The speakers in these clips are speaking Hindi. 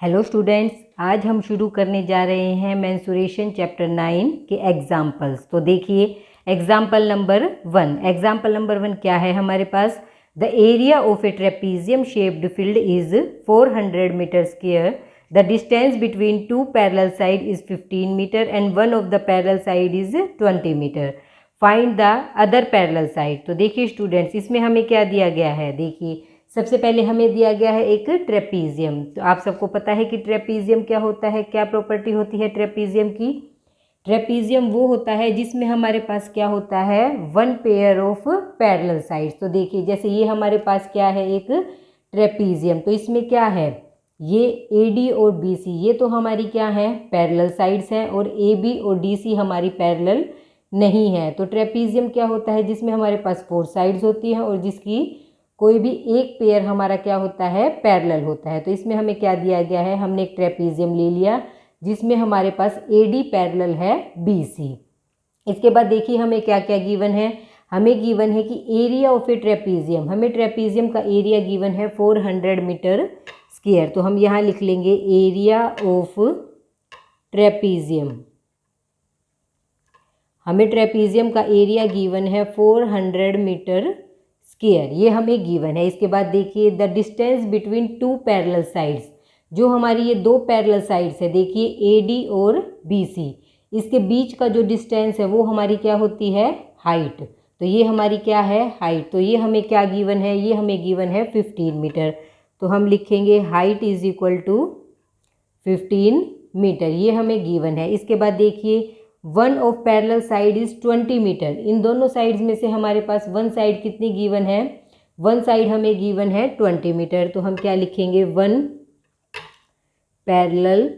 हेलो स्टूडेंट्स, आज हम शुरू करने जा रहे हैं मेंसुरेशन चैप्टर 9 के एग्जाम्पल्स। तो देखिए एग्जाम्पल नंबर 1। एग्जाम्पल नंबर 1 क्या है हमारे पास? The area of a trapezium shaped field is 400 metre square. The distance between two parallel side is 15 metre and one of the parallel side is 20 metre. Find the other parallel side. तो देखिए स्टूडेंट्स, इसमें हमें क्या दिया गया है? देखिए सबसे पहले हमें दिया गया है एक ट्रेपीजियम। तो आप सबको पता है कि ट्रेपीजियम क्या होता है, क्या प्रॉपर्टी होती है ट्रेपीजियम की? ट्रेपीजियम वो होता है जिसमें हमारे पास क्या होता है, one pair of parallel sides. तो देखिए जैसे ये हमारे पास क्या है, एक ट्रेपीजियम। तो इसमें क्या है, ये AD और BC ये तो हमारी क्या है, पैरेलल साइड्स हैं, और AB और DC हमारी पैरेलल नहीं है। तो ट्रेपीजियम क्या होता है, जिसमें हमारे पास 4 साइड्स होती हैं और जिसकी कोई भी एक पेयर हमारा क्या होता है, पैरेलल होता है। तो इसमें हमें क्या दिया गया है, हमने एक ट्रेपीजियम ले लिया जिसमें हमारे पास AD पैरेलल है BC। इसके बाद देखिए हमें क्या क्या गिवन है। हमें गिवन है कि एरिया ऑफ ए ट्रेपीजियम, हमें ट्रेपीजियम का एरिया गिवन है 400 मीटर स्क्वायर। तो हम यहाँ लिख लेंगे एरिया ऑफ ट्रेपीजियम। हमें ट्रेपीजियम का एरिया गिवन है 400 मीटर स्क्वायर, ये हमें गिवन है। इसके बाद देखिए the distance between two parallel sides, जो हमारी ये दो पैरेलल साइड्स है, देखिए AD और BC, इसके बीच का जो डिस्टेंस है वो हमारी क्या होती है, हाइट। तो ये हमारी क्या है, हाइट। तो ये हमें क्या गिवन है, ये हमें गिवन है 15 मीटर। तो हम लिखेंगे height is equal to 15 metre, ये हमें गिवन है। इसके बाद देखिए one of parallel side is 20 metre. इन दोनों साइड्स में से हमारे पास वन साइड कितनी गिवन है, वन साइड हमें गिवन है 20 मीटर। तो हम क्या लिखेंगे, वन पैरेलल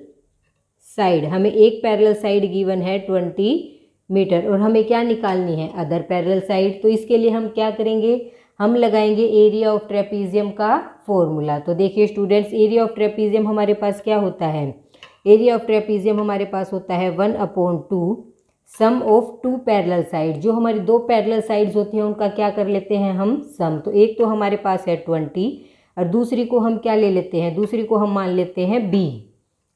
साइड, हमें एक पैरेलल साइड गिवन है 20 मीटर, और हमें क्या निकालनी है, अदर पैरेलल साइड। तो इसके लिए हम क्या करेंगे, हम लगाएंगे एरिया ऑफ ट्रेपीजियम का फॉर्मूला। तो देखिए स्टूडेंट्स, एरिया ऑफ ट्रेपीजियम हमारे पास क्या होता है, एरिया ऑफ ट्रेपीजियम हमारे पास होता है 1/2 सम ऑफ टू पैरेलल साइड। जो हमारी दो पैरेलल साइड्स होती हैं उनका क्या कर लेते हैं हम, सम। तो एक तो हमारे पास है 20 और दूसरी को हम क्या ले लेते हैं, दूसरी को हम मान लेते हैं B।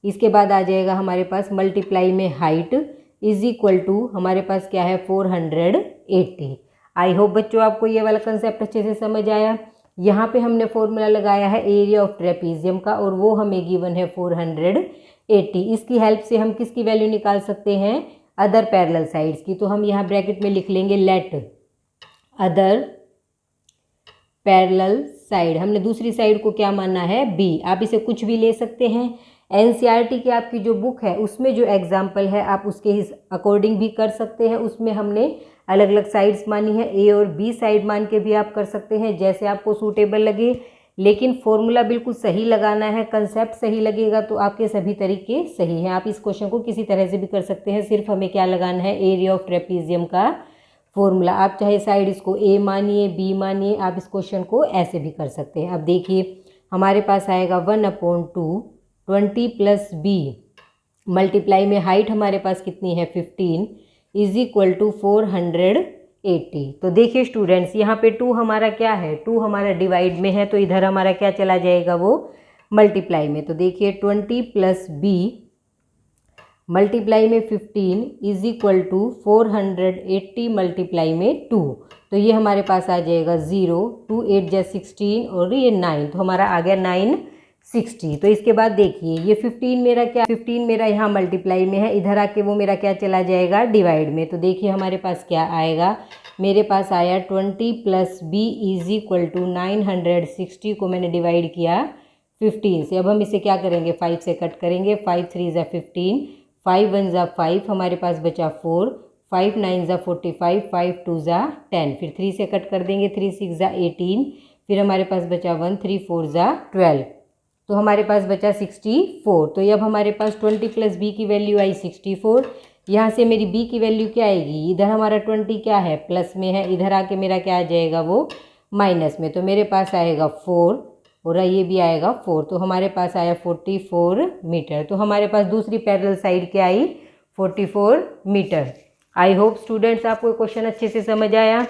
इसके बाद आ जाएगा हमारे पास मल्टीप्लाई में हाइट इज इक्वल टू हमारे पास क्या है 480। आई होप बच्चों आपको ये वाला कंसेप्ट अच्छे से समझ आया। यहाँ पे हमने फॉर्मूला लगाया है एरिया ऑफ ट्रेपीजियम का और वो हमें गिवन है 480। इसकी हेल्प से हम किसकी वैल्यू निकाल सकते हैं, अदर पैरेलल साइड्स की। तो हम यहाँ ब्रैकेट में लिख लेंगे लेट अदर पैरेलल साइड। हमने दूसरी साइड को क्या मानना है, B। आप इसे कुछ भी ले सकते हैं। NCERT की आपकी जो बुक है उसमें जो एग्जाम्पल है आप उसके अकॉर्डिंग भी कर सकते हैं। उसमें हमने अलग अलग साइड्स मानी है, A और B साइड मान के भी आप कर सकते हैं, जैसे आपको सूटेबल लगे। लेकिन फॉर्मूला बिल्कुल सही लगाना है, कंसेप्ट सही लगेगा तो आपके सभी तरीके सही हैं। आप इस क्वेश्चन को किसी तरह से भी कर सकते हैं, सिर्फ हमें क्या लगाना है, एरिया ऑफ ट्रेपीजियम का फॉर्मूला। आप चाहे साइड इसको A मानिए, B मानिए, आप इस क्वेश्चन को ऐसे भी कर सकते हैं। अब देखिए हमारे पास आएगा 1/2 20 प्लस B मल्टीप्लाई में हाइट हमारे पास कितनी है 15 इज इक्वल टू 480। तो देखिए स्टूडेंट्स, यहाँ पे 2 हमारा क्या है, 2 हमारा डिवाइड में है, तो इधर हमारा क्या चला जाएगा, वो मल्टीप्लाई में। तो देखिए 20 प्लस B मल्टीप्लाई में 15 इज इक्वल टू 480 मल्टीप्लाई में 2। तो ये हमारे पास आ जाएगा 0, 2 8 जा 16 और ये 9, तो हमारा आ गया 960। तो इसके बाद देखिए ये 15 मेरा क्या, 15 मेरा यहाँ मल्टीप्लाई में है, इधर आके वो मेरा क्या चला जाएगा, डिवाइड में। तो देखिए हमारे पास क्या आएगा, मेरे पास आया 20 plus B is equal to 960 को मैंने डिवाइड किया 15 से। अब हम इसे क्या करेंगे, 5 से कट करेंगे। 5 3 जा 15, 5 1 जा 5, हमारे पास बचा 4, 5 9 जा 45, 5 2 जा 10, फिर 3 से कट कर देंगे, 3 6 जा 18, फिर हमारे पास बचा 1, 3 4 जा 12, तो हमारे पास बचा 64। तो अब हमारे पास 20 प्लस B की वैल्यू आई 64। यहाँ से मेरी B की वैल्यू क्या आएगी, इधर हमारा 20 क्या है, प्लस में है, इधर आके मेरा क्या आ जाएगा, वो माइनस में। तो मेरे पास आएगा 4 और ये भी आएगा 4, तो हमारे पास आया 44 मीटर। तो हमारे पास दूसरी पैरेलल साइड क्या आई, 44 मीटर। आई होप स्टूडेंट्स आपको क्वेश्चन अच्छे से समझ आया।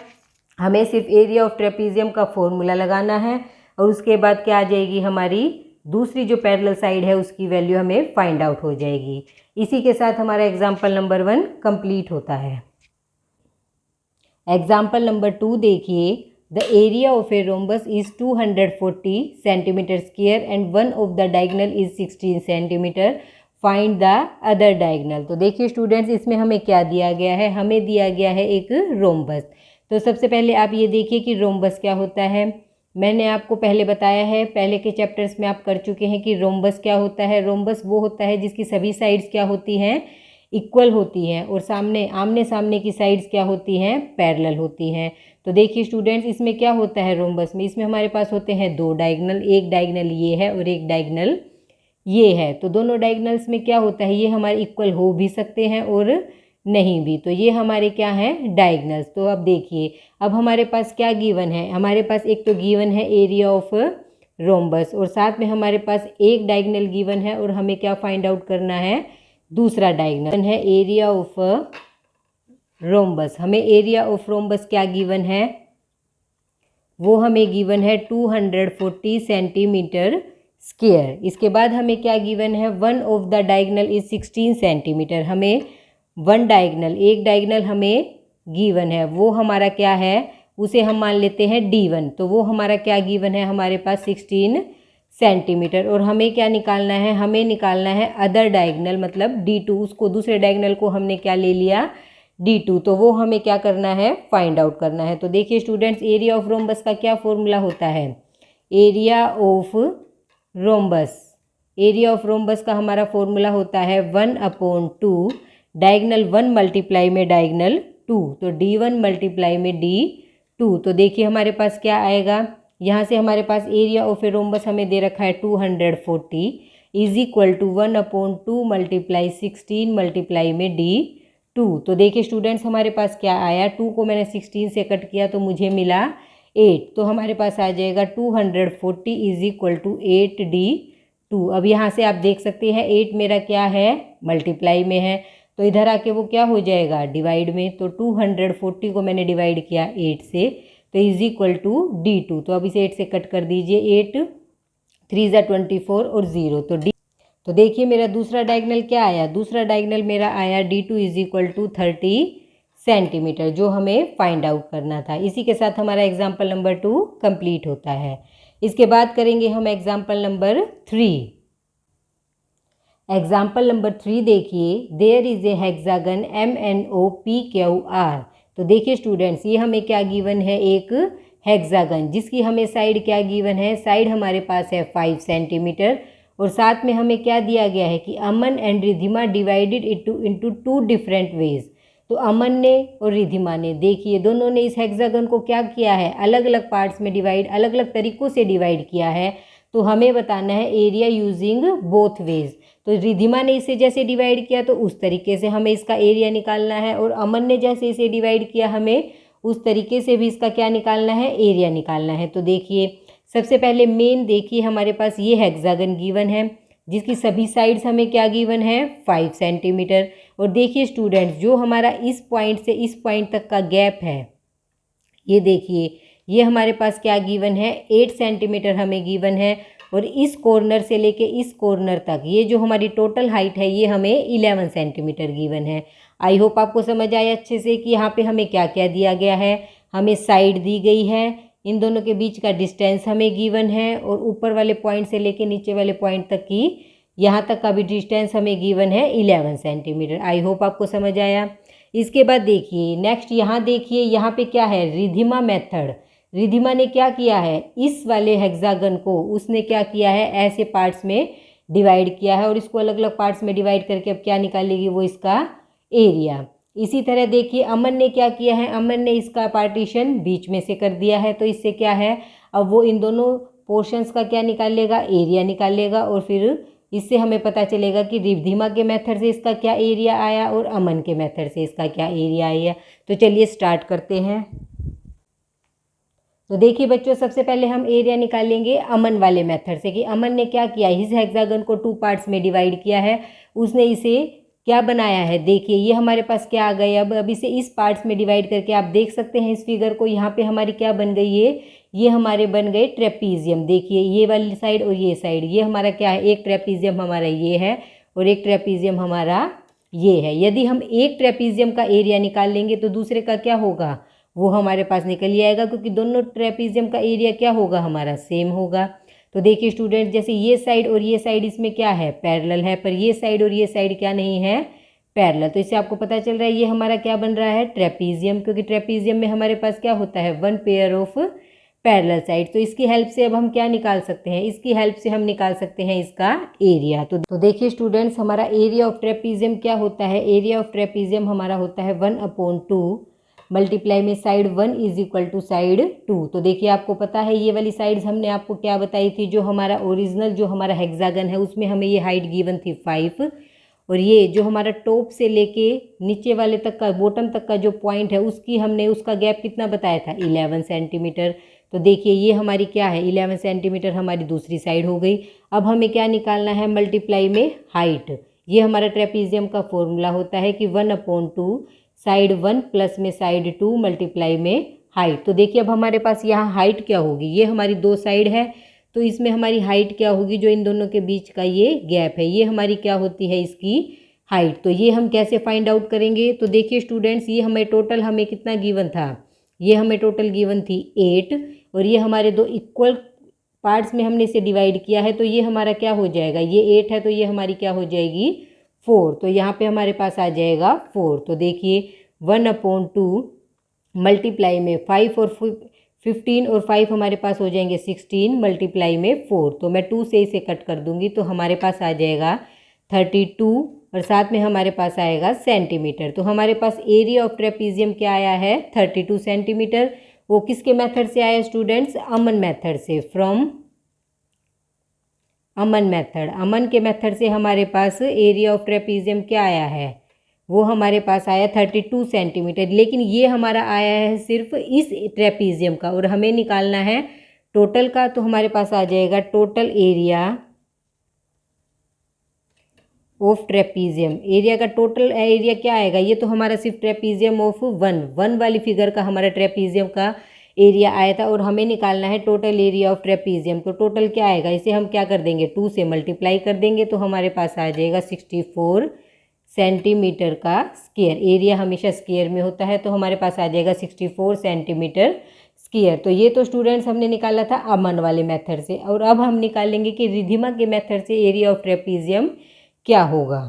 हमें सिर्फ एरिया ऑफ ट्रेपीजियम का फॉर्मूला लगाना है और उसके बाद क्या आ जाएगी हमारी दूसरी जो पैरेलल साइड है उसकी वैल्यू हमें फाइंड आउट हो जाएगी। इसी के साथ हमारा एग्जाम्पल नंबर 1 कंप्लीट होता है। एग्जाम्पल नंबर 2 देखिए, the area of a rhombus is 240 centimetre square and one of the diagonal is 16 centimetre, find the other diagonal. तो देखिए स्टूडेंट्स, इसमें हमें क्या दिया गया है, हमें दिया गया है एक रोम्बस। तो सबसे पहले आप ये देखिए कि रोम्बस क्या होता है। मैंने आपको पहले बताया है, पहले के चैप्टर्स में आप कर चुके हैं कि रोम्बस क्या होता है। रोम्बस वो होता है जिसकी सभी साइड्स क्या होती हैं, इक्वल होती हैं, और आमने सामने की साइड्स क्या होती हैं, पैरेलल होती हैं। तो देखिए स्टूडेंट्स, इसमें क्या होता है रोम्बस में, इसमें हमारे पास होते हैं दो डायगोनल, एक डायगोनल ये है और एक डायगोनल ये है। तो दोनों डायगोनल्स में क्या होता है, ये हमारे इक्वल हो भी सकते हैं और नहीं भी। तो ये हमारे क्या हैं, डायगोनल्स। तो अब देखिए, अब हमारे पास क्या गिवन है, हमारे पास एक तो गिवन है एरिया ऑफ रोम्बस, और साथ में हमारे पास एक डायगोनल गिवन है, और हमें क्या फाइंड आउट करना है, दूसरा डायगोनल है एरिया ऑफ रोम्बस। हमें एरिया ऑफ रोम्बस क्या गिवन है, वो हमें गिवन है 240 सेंटीमीटर स्क्वायर। इसके बाद हमें क्या गिवन है, one of the diagonal is 16 centimetre. हमें वन डायगोनल, एक डायगोनल हमें गिवन है, वो हमारा क्या है, उसे हम मान लेते हैं D1। तो वो हमारा क्या गिवन है, हमारे पास 16 सेंटीमीटर। और हमें क्या निकालना है, हमें निकालना है अदर डायगोनल, मतलब D2। उसको दूसरे डायगोनल को हमने क्या ले लिया, D2। तो वो हमें क्या करना है, फाइंड आउट करना है। तो देखिए स्टूडेंट्स, एरिया ऑफ रोम्बस का क्या फॉर्मूला होता है, area of rhombus, area of rhombus का हमारा फॉर्मूला होता है 1/2 डायगोनल 1 मल्टीप्लाई में डायगोनल 2। तो D1 मल्टीप्लाई में D2। तो देखिए हमारे पास क्या आएगा, यहाँ से हमारे पास एरिया ऑफ ए रोम्बस हमें दे रखा है 240 is equal to 1/2 multiply 16 multiply में D2। तो देखिए स्टूडेंट्स, हमारे पास क्या आया, 2 को मैंने 16 से कट किया तो मुझे मिला 8। तो हमारे पास आ जाएगा 240 इज इक्वल टू 8D2। अब यहाँ से आप देख सकते हैं 8 मेरा क्या है, मल्टीप्लाई में है, तो इधर आके वो क्या हो जाएगा, डिवाइड में। तो 240 को मैंने डिवाइड किया 8 से, तो इज इक्वल टू D2। तो अब इसे 8 से कट कर दीजिए, 8 3 = 24 और 0 तो D। तो देखिए मेरा दूसरा डायगोनल क्या आया, दूसरा डायगोनल मेरा आया D2 is equal to 30 centimetre, जो हमें फाइंड आउट करना था। इसी के साथ हमारा एग्जाम्पल नंबर 2 कंप्लीट होता है। इसके बाद करेंगे हम एग्जाम्पल नंबर 3। एग्जाम्पल नंबर 3 देखिए, there is a hexagon MNOPQR। तो देखिए स्टूडेंट्स, ये हमें क्या गिवन है, एक हेक्सागन जिसकी हमें साइड क्या गिवन है, साइड हमारे पास है 5 सेंटीमीटर, और साथ में हमें क्या दिया गया है कि Aman and Ridhima divided into 2 different ways. तो अमन ने और रिधिमा ने, देखिए दोनों ने इस हेक्सागन को क्या किया है, अलग अलग पार्ट्स में डिवाइड, अलग अलग तरीक़ों से डिवाइड किया है। तो हमें बताना है एरिया यूजिंग बोथ वेज। तो रिधिमा ने इसे जैसे डिवाइड किया तो उस तरीके से हमें इसका एरिया निकालना है, और अमन ने जैसे इसे डिवाइड किया हमें उस तरीके से भी इसका क्या निकालना है, एरिया निकालना है। तो देखिए सबसे पहले मेन देखिए हमारे पास ये हेक्सागन गिवन है जिसकी सभी साइड्स हमें क्या गिवन है, 5 सेंटीमीटर। और देखिए स्टूडेंट्स, जो हमारा इस पॉइंट से इस पॉइंट तक का गैप है, ये देखिए ये हमारे पास क्या गिवन है, 8 सेंटीमीटर हमें गिवन है। और इस कॉर्नर से लेके इस कॉर्नर तक ये जो हमारी टोटल हाइट है, ये हमें 11 सेंटीमीटर गिवन है। आई होप आपको समझ आया अच्छे से कि यहाँ पे हमें क्या क्या दिया गया है। हमें साइड दी गई है, इन दोनों के बीच का डिस्टेंस हमें गिवन है, और ऊपर वाले पॉइंट से लेके नीचे वाले पॉइंट तक की यहाँ तक का भी डिस्टेंस हमें गिवन है 11 सेंटीमीटर। आई होप आपको समझ आया। इसके बाद देखिए नेक्स्ट, यहाँ देखिए यहाँ पे क्या है, रिधिमा मेथड। रिधिमा ने क्या किया है, इस वाले हेक्सागन को उसने क्या किया है, ऐसे पार्ट्स में डिवाइड किया है, और इसको अलग अलग पार्ट्स में डिवाइड करके अब क्या निकालेगी, वो इसका एरिया। इसी तरह देखिए अमन ने क्या किया है, अमन ने इसका पार्टीशन बीच में से कर दिया है, तो इससे क्या है, अब वो इन दोनों पोर्शंस का क्या निकालेगा, एरिया निकालेगा। और फिर इससे हमें पता चलेगा कि रिधिमा के मेथड से इसका क्या एरिया आया और अमन के मेथड से इसका क्या एरिया आया। तो चलिए स्टार्ट करते हैं। तो देखिए बच्चों, सबसे पहले हम एरिया निकालेंगे अमन वाले मेथड से, कि अमन ने क्या किया, इस हेक्सागन को 2 पार्ट्स में डिवाइड किया है। उसने इसे क्या बनाया है। देखिए ये हमारे पास क्या आ गया। अब इसे इस पार्ट्स में डिवाइड करके आप देख सकते हैं इस फिगर को। यहाँ पे हमारी क्या बन गई है, ये हमारे बन गए ट्रेपीजियम। देखिए ये वाली साइड और ये साइड, ये हमारा क्या है, एक ट्रेपीजियम हमारा ये है और एक ट्रेपीजियम हमारा ये है। यदि हम एक ट्रेपीजियम का एरिया निकाल लेंगे तो दूसरे का क्या होगा, वो हमारे पास निकल ही आएगा, क्योंकि दोनों ट्रेपीजियम का एरिया क्या होगा, हमारा सेम होगा। तो देखिए स्टूडेंट, जैसे ये साइड और ये साइड इसमें क्या है, पैरेलल है, पर ये साइड और ये साइड क्या नहीं है, पैरेलल। तो इससे आपको पता चल रहा है ये हमारा क्या बन रहा है, ट्रेपीजियम, क्योंकि ट्रेपीजियम में हमारे पास क्या होता है, one pair of parallel side. तो इसकी हेल्प से अब हम क्या निकाल सकते हैं, इसकी हेल्प से हम निकाल सकते हैं इसका एरिया। तो देखिए स्टूडेंट्स, हमारा एरिया ऑफ ट्रेपीजियम क्या होता है, एरिया ऑफ ट्रेपीजियम हमारा होता है 1/2 मल्टीप्लाई में side 1 is equal to side 2। तो देखिए आपको पता है ये वाली साइड्स हमने आपको क्या बताई थी, जो हमारा ओरिजिनल जो हमारा हेक्सागन है उसमें हमें ये हाइट गिवन थी 5, और ये जो हमारा टॉप से लेके नीचे वाले तक का, बॉटम तक का जो पॉइंट है उसकी हमने उसका गैप कितना बताया था, 11 सेंटीमीटर। तो देखिए ये हमारी क्या है, 11 सेंटीमीटर हमारी दूसरी साइड हो गई। अब हमें क्या निकालना है, मल्टीप्लाई में हाइट। ये हमारा ट्रेपीजियम का फॉर्मूला होता है कि 1/2 साइड 1 प्लस में साइड 2 मल्टीप्लाई में हाइट। तो देखिए अब हमारे पास यहाँ हाइट क्या होगी, ये हमारी दो साइड है, तो इसमें हमारी हाइट क्या होगी, जो इन दोनों के बीच का ये गैप है, ये हमारी क्या होती है, इसकी हाइट। तो ये हम कैसे फाइंड आउट करेंगे। तो देखिए स्टूडेंट्स, ये हमें टोटल हमें कितना गिवन था, ये हमें टोटल गिवन थी 8, और ये हमारे दो इक्वल पार्ट्स में हमने इसे डिवाइड किया है, तो ये हमारा क्या हो जाएगा, ये 8 है तो ये हमारी क्या हो जाएगी 4। तो यहाँ पे हमारे पास आ जाएगा 4। तो देखिए 1/2 मल्टीप्लाई में 5 और 15 और 5 हमारे पास हो जाएंगे 16 मल्टीप्लाई में 4। तो मैं 2 से इसे कट कर दूंगी तो हमारे पास आ जाएगा 32, और साथ में हमारे पास आएगा सेंटीमीटर। तो हमारे पास एरिया ऑफ ट्रेपीजियम क्या आया है, 32 सेंटीमीटर। वो किसके मेथड से आया स्टूडेंट्स, अमन मेथड से, फ्रॉम अमन मेथड। अमन के मेथड से हमारे पास एरिया ऑफ ट्रेपीजियम क्या आया है, वो हमारे पास आया 32 सेंटीमीटर। लेकिन ये हमारा आया है सिर्फ इस ट्रेपीजियम का, और हमें निकालना है टोटल का। तो हमारे पास आ जाएगा total area of trapezium. Area का टोटल एरिया क्या आएगा, ये तो हमारा सिर्फ ट्रेपीजियम ऑफ 1 वाली फिगर का हमारा ट्रेपीजियम का एरिया आया था, और हमें निकालना है टोटल एरिया ऑफ ट्रेपीजियम। तो टोटल क्या आएगा, इसे हम क्या कर देंगे, 2 से मल्टीप्लाई कर देंगे, तो हमारे पास आ जाएगा 64 सेंटीमीटर का स्क्वायर। एरिया हमेशा स्क्वायर में होता है, तो हमारे पास आ जाएगा 64 सेंटीमीटर स्क्वायर। तो ये तो स्टूडेंट्स हमने निकाला था अमन वाले मेथड से, और अब हम निकालेंगे कि रिधिमा के मेथड से एरिया ऑफ ट्रेपीजियम क्या होगा।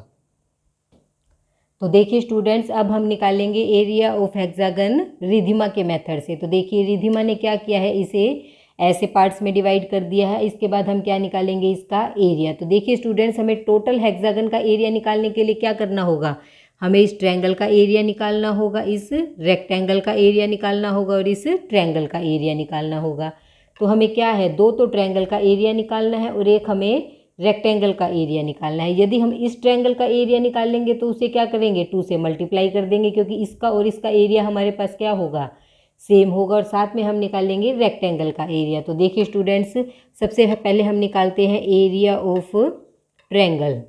तो देखिए स्टूडेंट्स, अब हम निकालेंगे एरिया ऑफ हेक्सागन रिधिमा के मेथड से। तो देखिए रिधिमा ने क्या किया है, इसे ऐसे पार्ट्स में डिवाइड कर दिया है। इसके बाद हम क्या निकालेंगे, इसका एरिया। तो देखिए स्टूडेंट्स, हमें टोटल हेक्सागन का एरिया निकालने के लिए क्या करना होगा, हमें इस ट्रायंगल का एरिया निकालना होगा, इस रेक्टेंगल का एरिया निकालना होगा, और इस ट्रायंगल का एरिया निकालना होगा। तो हमें क्या है, दो तो ट्रायंगल का एरिया निकालना है और एक हमें रेक्टेंगल का एरिया निकालना है। यदि हम इस ट्रायंगल का एरिया निकाल लेंगे तो उसे क्या करेंगे, 2 से मल्टीप्लाई कर देंगे, क्योंकि इसका और इसका एरिया हमारे पास क्या होगा, सेम होगा। और साथ में हम निकालेंगे रेक्टेंगल का एरिया। तो देखिए स्टूडेंट्स, सबसे पहले हम निकालते हैं एरिया ऑफ ट्रायंगल।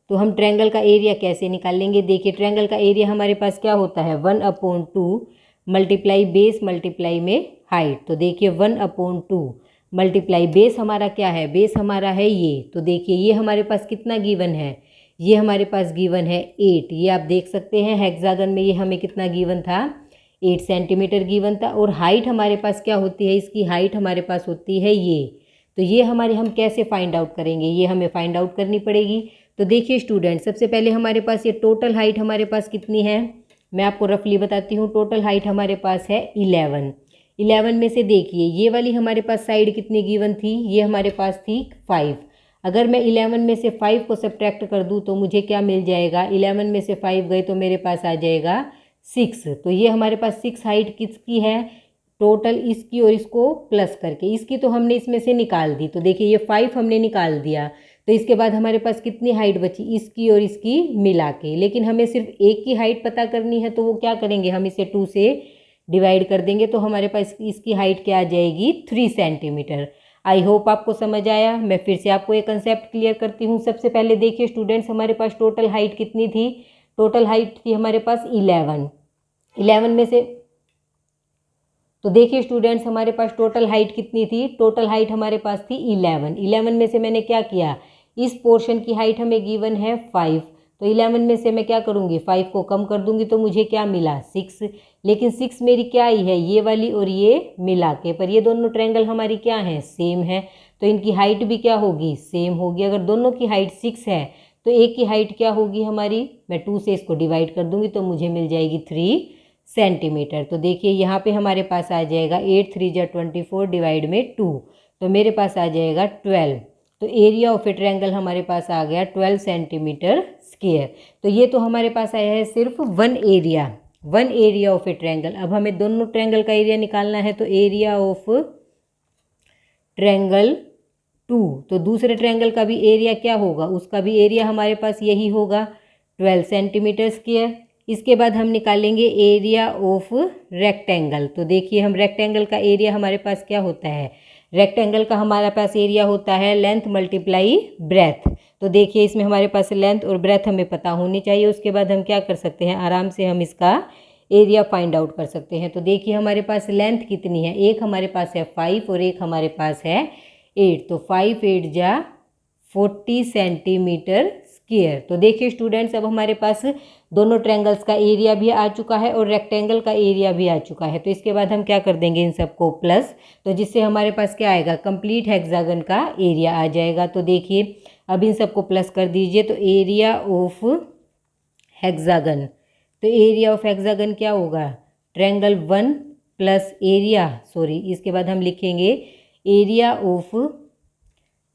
तो हम ट्रायंगल का एरिया कैसे निकालेंगे, देखिए ट्रायंगल का एरिया हमारे पास क्या होता है, 1/2 मल्टीप्लाई बेस मल्टीप्लाई में हाइट। तो देखिए 1/2 मल्टीप्लाई बेस हमारा क्या है, बेस हमारा है ये। तो देखिए ये हमारे पास कितना गिवन है, ये हमारे पास गिवन है 8। ये आप देख सकते हैं हेक्सागन में ये हमें कितना गिवन था, 8 सेंटीमीटर गिवन था। और हाइट हमारे पास क्या होती है, इसकी हाइट हमारे पास होती है ये। तो ये हमारे हम कैसे फाइंड आउट करेंगे, ये हमें फाइंड आउट करनी पड़ेगी। तो देखिए स्टूडेंट, सबसे पहले हमारे पास ये टोटल हाइट हमारे पास कितनी है, मैं आपको रफली बताती हूँ। टोटल हाइट हमारे पास है 11 में से देखिए ये वाली हमारे पास साइड कितनी गिवन थी, ये हमारे पास थी 5। अगर मैं 11 में से 5 को सब्ट्रैक्ट कर दूँ तो मुझे क्या मिल जाएगा, 11 में से 5 गए तो मेरे पास आ जाएगा 6। तो ये हमारे पास 6 हाइट किसकी है, टोटल इसकी और इसको प्लस करके, इसकी तो हमने इसमें से निकाल दी। तो देखिए ये 5 हमने निकाल दिया, तो इसके बाद हमारे पास कितनी हाइट बची, इसकी और इसकी मिला के। लेकिन हमें सिर्फ एक की हाइट पता करनी है, तो वो क्या करेंगे, हम इसे 2 से डिवाइड कर देंगे, तो हमारे पास इसकी हाइट क्या आ जाएगी, 3 सेंटीमीटर। आई होप आपको समझ आया। मैं फिर से आपको ये कंसेप्ट क्लियर करती हूँ। सबसे पहले देखिए स्टूडेंट्स, हमारे पास टोटल हाइट कितनी थी? टोटल हाइट थी हमारे पास 11 में से, तो देखिए स्टूडेंट्स हमारे पास टोटल हाइट कितनी थी? टोटल हाइट हमारे पास थी 11 में से मैंने क्या किया, इस पोर्शन की हाइट हमें गिवन है 5, तो 11 में से मैं क्या करूँगी, 5 को कम कर दूंगी तो मुझे क्या मिला, 6। लेकिन 6 मेरी क्या आई है, ये वाली और ये मिला के, पर ये दोनों ट्रायंगल हमारी क्या हैं, सेम है, तो इनकी हाइट भी क्या होगी, सेम होगी। अगर दोनों की हाइट 6 है तो एक की हाइट क्या होगी हमारी, मैं 2 से इसको डिवाइड कर दूंगी तो मुझे मिल जाएगी 3 सेंटीमीटर। तो देखिए यहाँ पे हमारे पास आ जाएगा 8 3 जा 24 डिवाइड में 2, तो मेरे पास आ जाएगा 12। तो एरिया ऑफ ए ट्रायंगल हमारे पास आ गया 12 सेंटीमीटर स्क्वायर। तो ये तो हमारे पास आया है सिर्फ one area of A triangle. अब हमें दोनों ट्रायंगल का एरिया निकालना है, तो एरिया ऑफ ट्रायंगल 2, तो दूसरे ट्रायंगल का भी एरिया क्या होगा, उसका भी एरिया हमारे पास यही होगा 12 सेंटीमीटर स्क्वायर। इसके बाद हम निकालेंगे एरिया ऑफ रेक्टेंगल। तो देखिए हम रेक्टेंगल का एरिया हमारे पास क्या होता है, रेक्टेंगल का हमारे पास एरिया होता है लेंथ मल्टीप्लाई ब्रेथ। तो देखिए इसमें हमारे पास लेंथ और ब्रेथ हमें पता होनी चाहिए। उसके बाद हम क्या कर सकते हैं, आराम से हम इसका एरिया फाइंड आउट कर सकते हैं। तो देखिए हमारे पास लेंथ कितनी है, एक हमारे पास है 5 और एक हमारे पास है 8, तो 5 8 जा 40 सेंटीमीटर स्क्वायर। तो देखिए स्टूडेंट्स अब हमारे पास दोनों ट्रायंगल्स का एरिया भी आ चुका है और रेक्टेंगल का एरिया भी आ चुका है। तो इसके बाद हम क्या कर देंगे, इन सबको प्लस, तो जिससे हमारे पास क्या आएगा, कंप्लीट हेक्सागन का एरिया आ जाएगा। तो देखिए अब इन सबको प्लस कर दीजिए, तो एरिया ऑफ हेक्सागन, तो एरिया ऑफ हेक्सागन क्या होगा, ट्रायंगल 1 प्लस एरिया, इसके बाद हम लिखेंगे area of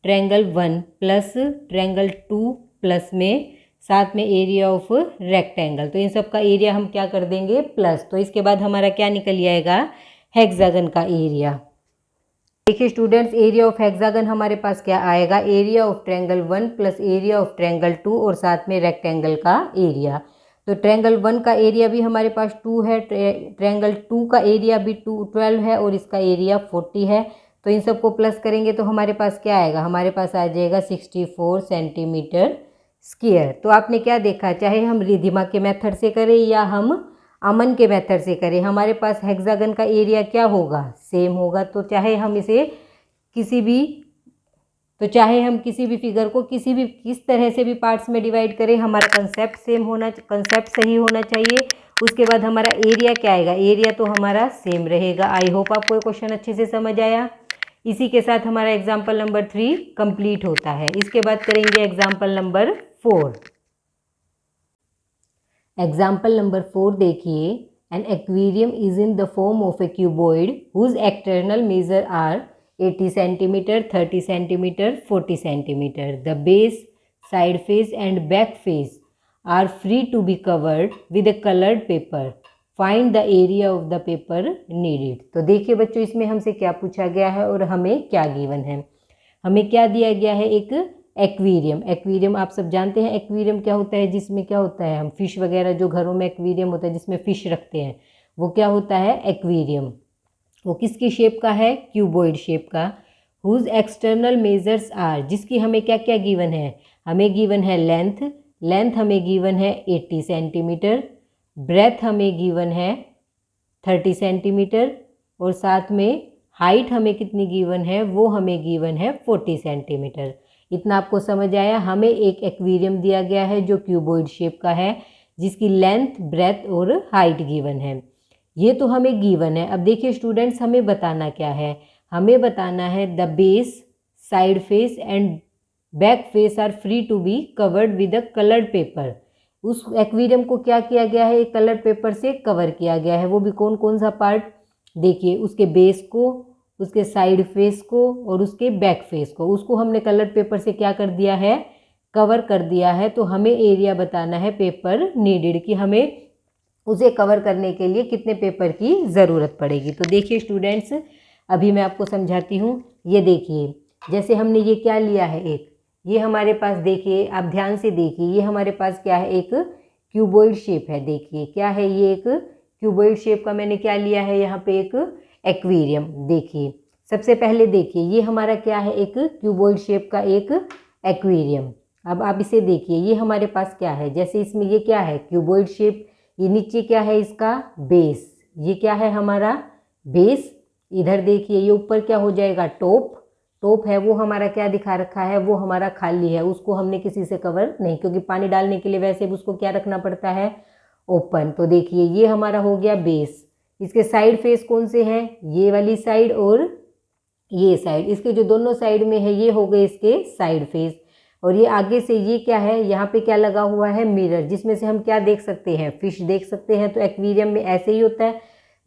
triangle 1 plus triangle 2 plus में साथ में एरिया ऑफ रेक्टेंगल। तो इन सब का एरिया हम क्या कर देंगे, प्लस। तो इसके बाद हमारा क्या निकल आएगा, हेक्सागन का एरिया। देखिए स्टूडेंट्स एरिया ऑफ हेक्सागन हमारे पास क्या आएगा, area of triangle 1 plus area of triangle 2 और साथ में रेक्टेंगल का एरिया। तो ट्रायंगल 1 का एरिया भी हमारे पास 2 है, ट्रायंगल 2 का एरिया भी 12 है और इसका एरिया 40 है। तो इन सबको प्लस करेंगे तो हमारे पास क्या आएगा, हमारे पास आ जाएगा 64 सेंटीमीटर स्क्वायर। तो आपने क्या देखा, चाहे हम रिधिमा के मेथड से करें या हम अमन के मेथड से करें, हमारे पास हेक्सागन का एरिया क्या होगा, सेम होगा। तो चाहे हम किसी भी फिगर को किस तरह से भी पार्ट्स में डिवाइड करें, हमारा कंसेप्ट सही होना चाहिए। उसके बाद हमारा एरिया क्या आएगा, एरिया तो हमारा सेम रहेगा। आई होप आपको ये क्वेश्चन अच्छे से समझ आया। इसी के साथ हमारा एग्जाम्पल नंबर 3 कंप्लीट होता है। इसके बाद करेंगे एग्जाम्पल नंबर 4। एग्जाम्पल नंबर 4 देखिए, an aquarium is in the form of a cuboid whose external measure are 80 centimetre, 30 centimetre, 40 centimetre. The base, side face and back face are free to be covered with a coloured paper. Find the area of the paper needed. तो देखिए बच्चों इसमें हमसे क्या पूछा गया है और हमें क्या गिवन है। हमें क्या दिया गया है, एक एक्वेरियम आप सब जानते हैं एक्वेरियम क्या होता है, जिसमें क्या होता है, हम फिश वगैरह, जो घरों में एक्वेरियम होता है जिसमें फिश रखते हैं, वो क्या होता है एक्वेरियम। वो किसकी शेप का है, क्यूबॉइड शेप का। हुज एक्सटर्नल मेजर्स आर, जिसकी हमें क्या क्या गिवन है, हमें गिवन है लेंथ हमें गिवन है 80 सेंटीमीटर, ब्रेथ हमें गिवन है 30 सेंटीमीटर और साथ में हाइट हमें कितनी गिवन है, वो हमें गिवन है 40 सेंटीमीटर। इतना आपको समझ आया। हमें एक एक्वेरियम दिया गया है जो क्यूबॉइड शेप का है, जिसकी लेंथ, ब्रेथ और हाइट गिवन है। ये तो हमें गिवन है। अब देखिए स्टूडेंट्स हमें बताना क्या है, हमें बताना है the base, side face and back face are free to be covered with a coloured paper. उस एक्वेरियम को क्या किया गया है, एक कलर्ड पेपर से कवर किया गया है। वो भी कौन कौन सा पार्ट, देखिए उसके बेस को, उसके साइड फेस को और उसके बैक फेस को, उसको हमने कलर्ड पेपर से क्या कर दिया है, कवर कर दिया है। तो हमें एरिया बताना है पेपर नीडेड, कि हमें उसे कवर करने के लिए कितने पेपर की ज़रूरत पड़ेगी। तो देखिए स्टूडेंट्स अभी मैं आपको समझाती हूँ। ये देखिए जैसे हमने ये क्या लिया है, ये हमारे पास, देखिए आप ध्यान से देखिए, ये हमारे पास क्या है, एक क्यूबॉइड शेप है। देखिए क्या है, ये एक क्यूबॉइड शेप का मैंने क्या लिया है, यहाँ पे एक एक्वेरियम। देखिए सबसे पहले देखिए ये हमारा क्या है, एक क्यूबॉइड शेप का एक एक्वेरियम। अब आप इसे देखिए, ये हमारे पास क्या है, जैसे इसमें ये क्या है क्यूबॉइड शेप, ये नीचे क्या है इसका बेस, ये क्या है हमारा बेस। इधर देखिए ये ऊपर क्या हो जाएगा टॉप, टॉप है वो हमारा क्या दिखा रखा है, वो हमारा खाली है, उसको हमने किसी से कवर नहीं, क्योंकि पानी डालने के लिए वैसे भी उसको क्या रखना पड़ता है ओपन। तो देखिए ये हमारा हो गया बेस। इसके साइड फेस कौन से हैं, ये वाली साइड और ये साइड, इसके जो दोनों साइड में है ये हो गए इसके साइड फेस। और ये आगे से ये क्या है, यहाँ पे क्या लगा हुआ है मिरर, जिसमें से हम क्या देख सकते हैं फिश देख सकते हैं। तो एक्वेरियम में ऐसे ही होता है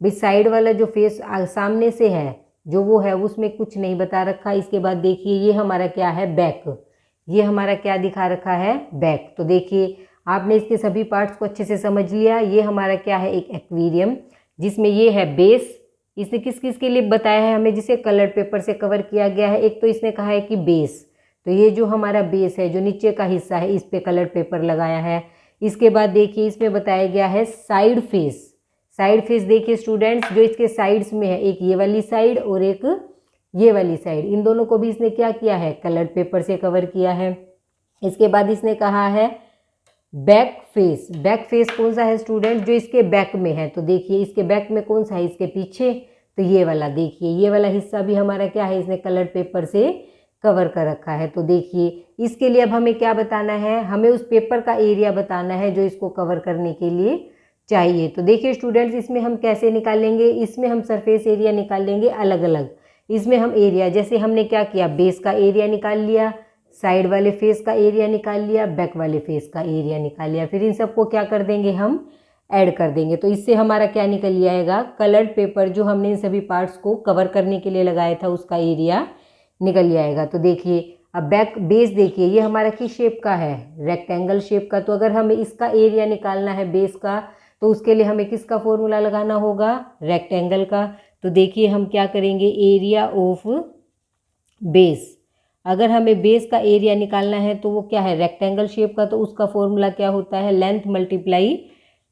भाई, साइड वाला जो फेस सामने से है जो वो है उसमें कुछ नहीं बता रखा। इसके बाद देखिए ये हमारा क्या है बैक, ये हमारा क्या दिखा रखा है बैक। तो देखिए आपने इसके सभी पार्ट्स को अच्छे से समझ लिया। ये हमारा क्या है एक एक्वेरियम, जिसमें ये है बेस। इसने किस किस के लिए बताया है हमें, जिसे कलर्ड पेपर से कवर किया गया है। एक तो इसने कहा है कि बेस, तो ये जो हमारा बेस है जो नीचे का हिस्सा है इस पे कलर्ड पेपर लगाया है। इसके बाद देखिए इसमें बताया गया है साइड फेस। साइड फेस देखिए स्टूडेंट्स, जो इसके साइड्स में है, एक ये वाली साइड और एक ये वाली साइड, इन दोनों को भी इसने क्या किया है कलर्ड पेपर से कवर किया है। इसके बाद इसने कहा है बैक फेस। बैक फेस कौन सा है स्टूडेंट, जो इसके बैक में है। तो देखिए इसके बैक में कौन सा है, इसके पीछे, तो ये वाला देखिए, ये वाला हिस्सा भी हमारा क्या है इसने कलर्ड पेपर से कवर कर रखा है। तो देखिए इसके लिए अब हमें क्या बताना है, हमें उस पेपर का एरिया बताना है जो इसको कवर करने के लिए चाहिए। तो देखिए स्टूडेंट्स इसमें हम कैसे निकालेंगे, इसमें हम सरफेस एरिया निकालेंगे अलग अलग। इसमें हम एरिया, जैसे हमने क्या किया बेस का एरिया निकाल लिया, साइड वाले फेस का एरिया निकाल लिया, बैक वाले फेस का एरिया निकाल लिया, फिर इन सबको क्या कर देंगे हम ऐड कर देंगे। तो इससे हमारा क्या निकल आएगा, कलर्ड पेपर जो हमने इन सभी पार्ट्स को कवर करने के लिए लगाया था उसका एरिया निकल आएगा। तो देखिए अब बैक बेस देखिए ये हमारा किस शेप का है, रेक्टेंगल शेप का। तो अगर हमें इसका एरिया निकालना है बेस का, तो उसके लिए हमें किसका फॉर्मूला लगाना होगा, रेक्टेंगल का। तो देखिए हम क्या करेंगे, एरिया ऑफ बेस, अगर हमें बेस का एरिया निकालना है तो वो क्या है रेक्टेंगल शेप का, तो उसका फॉर्मूला क्या होता है लेंथ मल्टीप्लाई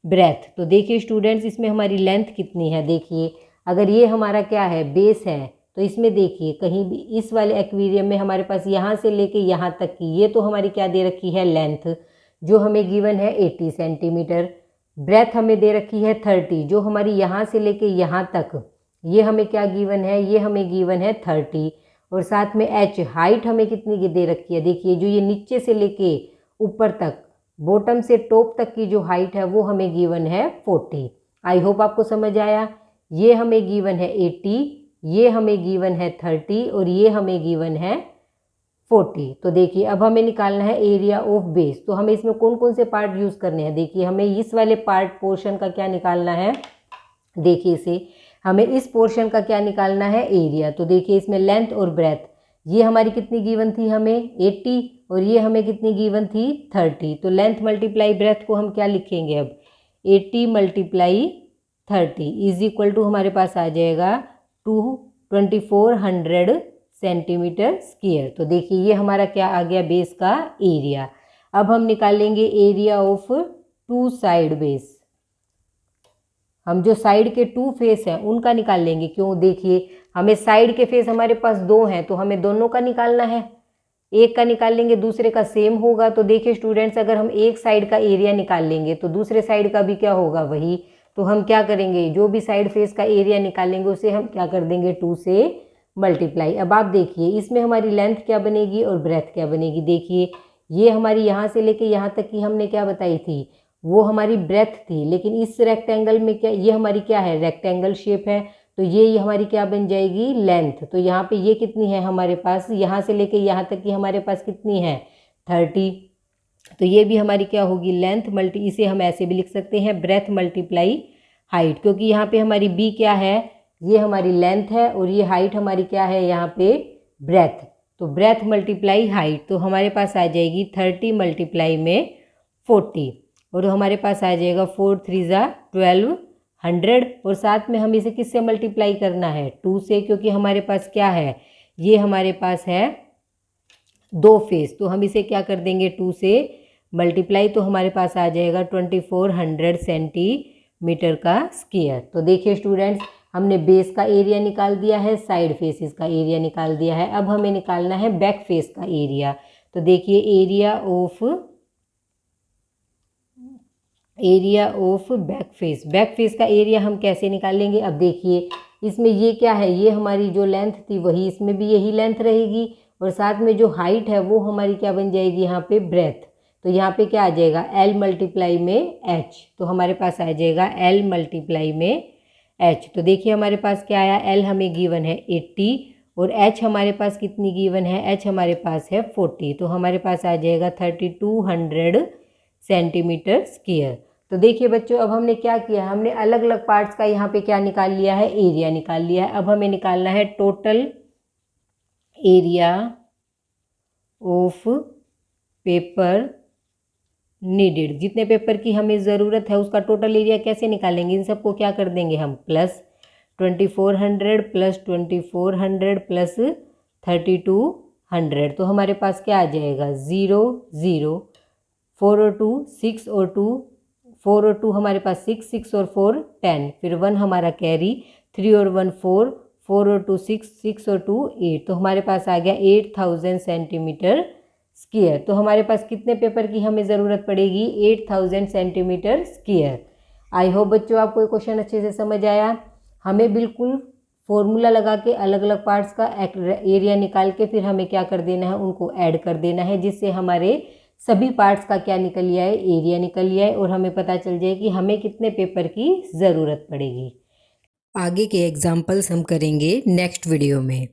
ब्रेथ। तो देखिए स्टूडेंट्स इसमें हमारी लेंथ कितनी है, देखिए अगर ये हमारा क्या है बेस है, तो इसमें देखिए कहीं भी इस वाले एक्वेरियम में हमारे पास यहाँ से लेके यहाँ तक की ये तो हमारी क्या दे रखी है लेंथ, जो हमें गिवन है 80 सेंटीमीटर। ब्रेथ हमें दे रखी है 30, जो हमारी यहाँ से लेके यहाँ तक ये हमें क्या गिवन है, ये हमें गिवन है 30। और साथ में एच हाइट हमें कितनी दे रखी है, देखिए जो ये नीचे से लेके ऊपर तक बॉटम से टॉप तक की जो हाइट है वो हमें गिवन है 40। आई होप आपको समझ आया। ये हमें गिवन है 80, ये हमें गिवन है 30 और ये हमें गिवन है 40। तो देखिए अब हमें निकालना है एरिया ऑफ बेस। तो हमें इसमें कौन कौन से पार्ट यूज़ करने हैं, देखिए हमें इस वाले पार्ट पोर्शन का क्या निकालना है, देखिए इसे हमें इस पोर्शन का क्या निकालना है एरिया। तो देखिए इसमें लेंथ और ब्रेथ ये हमारी कितनी गिवन थी हमें 80 और ये हमें कितनी गिवन थी 30। तो लेंथ मल्टीप्लाई ब्रेथ को हम क्या लिखेंगे अब 80 मल्टीप्लाई 30 इज इक्वल टू हमारे पास आ जाएगा 2400 सेंटीमीटर स्क्वायर। तो देखिए ये हमारा क्या आ गया बेस का एरिया। अब हम निकालेंगे area of two side base. हम जो साइड के टू फेस हैं उनका निकाल लेंगे, क्यों देखिए हमें साइड के फेस हमारे पास दो हैं तो हमें दोनों का निकालना है, एक का निकाल लेंगे दूसरे का सेम होगा। तो देखिए स्टूडेंट्स अगर हम एक साइड का एरिया निकाल लेंगे तो दूसरे साइड का भी क्या होगा वही। तो हम क्या करेंगे, जो भी साइड फेस का एरिया निकालेंगे उसे हम क्या कर देंगे 2 से मल्टीप्लाई। अब आप देखिए इसमें हमारी लेंथ क्या बनेगी और ब्रेथ क्या बनेगी। देखिए ये हमारी यहाँ से लेके यहाँ तक की हमने क्या बताई थी, वो हमारी ब्रेथ थी, लेकिन इस रेक्टेंगल में क्या ये हमारी क्या है रेक्टेंगल शेप है, तो ये हमारी क्या बन जाएगी लेंथ। तो यहाँ पे ये कितनी है हमारे पास, यहाँ से लेके यहाँ तक की हमारे पास कितनी है 30। तो ये भी हमारी क्या होगी लेंथ मल्टी, इसे हम ऐसे भी लिख सकते हैं ब्रेथ मल्टीप्लाई हाइट, क्योंकि यहाँ पे हमारी बी क्या है, ये हमारी लेंथ है और ये हाइट हमारी क्या है यहाँ पे ब्रेथ। तो ब्रेथ मल्टीप्लाई हाइट, तो हमारे पास आ जाएगी 30 मल्टीप्लाई में 40 और हमारे पास आ जाएगा 4 3 ज़ा 1200। और साथ में हम इसे किससे मल्टीप्लाई करना है 2 से, क्योंकि हमारे पास क्या है ये हमारे पास है दो फेस, तो हम इसे क्या कर देंगे 2 से मल्टीप्लाई। तो हमारे पास आ जाएगा 2400 सेंटीमीटर का स्क्वायर। तो देखिए स्टूडेंट्स हमने बेस का एरिया निकाल दिया है, साइड फेसेस का एरिया निकाल दिया है। अब हमें निकालना है बैक फेस का एरिया। तो देखिए एरिया ऑफ बैक फेस का एरिया हम कैसे निकालेंगे। अब देखिए इसमें ये क्या है, ये हमारी जो लेंथ थी वही इसमें भी यही लेंथ रहेगी, और साथ में जो हाइट है वो हमारी क्या बन जाएगी यहाँ पे ब्रेथ। तो यहाँ पे क्या आ जाएगा L मल्टीप्लाई में H, तो हमारे पास आ जाएगा L मल्टीप्लाई में H। तो देखिए हमारे पास क्या आया, L हमें गिवन है 80 और H हमारे पास कितनी गिवन है, H हमारे पास है 40। तो हमारे पास आ जाएगा 3200 सेंटीमीटर स्क्वायर। तो देखिए बच्चों अब हमने क्या किया, हमने अलग अलग पार्ट्स का यहाँ पे क्या निकाल लिया है, एरिया निकाल लिया है। अब हमें निकालना है total area of paper needed. जितने पेपर की हमें ज़रूरत है उसका टोटल एरिया कैसे निकालेंगे, इन सबको क्या कर देंगे हम, प्लस 2400 प्लस 2400 प्लस 3200। तो हमारे पास क्या आ जाएगा 0 0 4 और 2 6 और 2 4 और 2 हमारे पास 6 6 और 4 10, फिर 1 हमारा कैरी, 3 और 1 4 4 और 2 6 6 और 2 8। तो हमारे पास आ गया 8000 सेंटीमीटर स्क्वायर। तो हमारे पास कितने पेपर की हमें ज़रूरत पड़ेगी, 8000 सेंटीमीटर स्क्वायर। आई होप बच्चों आपको ये क्वेश्चन अच्छे से समझ आया। हमें बिल्कुल फॉर्मूला लगा के अलग अलग पार्ट्स का एरिया निकाल के फिर हमें क्या कर देना है, उनको ऐड कर देना है, जिससे हमारे सभी पार्ट्स का क्या निकल लिया है, एरिया निकल लिया है, और हमें पता चल जाए कि हमें कितने पेपर की ज़रूरत पड़ेगी। आगे के एग्जाम्पल्स हम करेंगे नेक्स्ट वीडियो में।